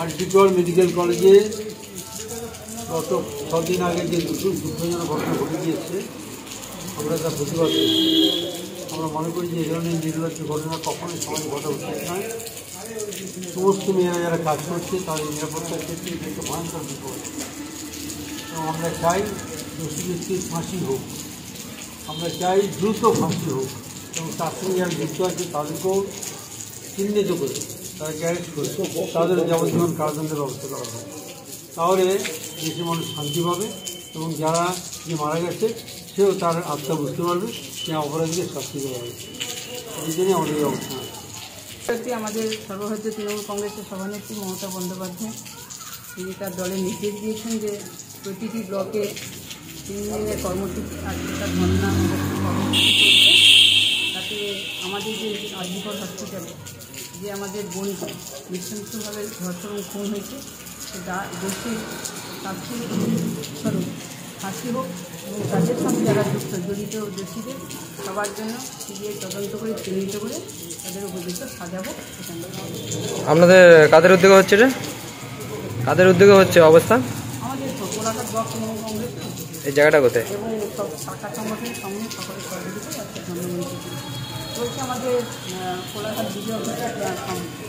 RG Kar medical কলেজে গত 6 দিন আগে যে দুঃখজনক ঘটনা ঘটে গিয়েছে, আমরা তার প্রতিবাদ করি। আমরা মনে করি যে এই ধরনের নির্লজ্জ ঘটনা কখনোই সমাজে ঘটা উচিত নয়। সমস্ত মেয়েরা যারা কাজ করছে তাদের নিরাপত্তার ক্ষেত্রে এটা একটা ভয়ঙ্কর বিপদ, এবং আমরা চাই দোষী ব্যক্তির ফাঁসি হোক, আমরা চাই দ্রুত ফাঁসি হোক, এবং তার সঙ্গে যারা যুক্ত আছে তাদেরকেও চিহ্নিত করে তাদেরকে অ্যারেস্ট করে তাদের যাবজ্জীবন কারাদণ্ডের ব্যবস্থা করা হবে। তাহলে দেশের মানুষ শান্তি পাবে, এবং যারা যে মারা গেছে সেও তার আত্মা বুঝতে পারবে যে অপরাধীকে শাস্তি দেওয়া হবে। এই জন্যই আমাদের এই অবস্থান। আমাদের সর্বভারতীয় তৃণমূল কংগ্রেসের সভানেত্রী মমতা বন্দ্যোপাধ্যায় তিনি তার দলে নির্দেশ দিয়েছেন যে প্রতিটি ব্লকে 3 দিনের কর্মসূচি আজকের ধর্ণা কর্মসূচি চলছে, তাতে আমাদের যে আরজিকর হসপিটালে যে আমাদের বোনকে নৃশংসভাবে ধর্ষণ খুন হয়েছে সেটা দোষীর শাস্তির স্বরূপ ফাঁসি হোক, এবং তাদের সঙ্গে যারা জড়িত দোষীদের সবার জন্য সিবিআই তদন্ত করে চিহ্নিত করে তাদের উপযুক্ত সাজা হোক। আপনাদের কাদের উদ্যোগে হচ্ছে রে? কাদের উদ্যোগে হচ্ছে অবস্থান? আমাদের কোলাঘাট ব্লক তৃণমূল কংগ্রেস এই জায়গাটা কোথায়? এবং সব শাখা সংগঠনের সঙ্গে সকলের সহযোগিতায় একটা জন্মদিন চলছে আমাদের কোলাঘাট বিজয় অফিসের সামনে।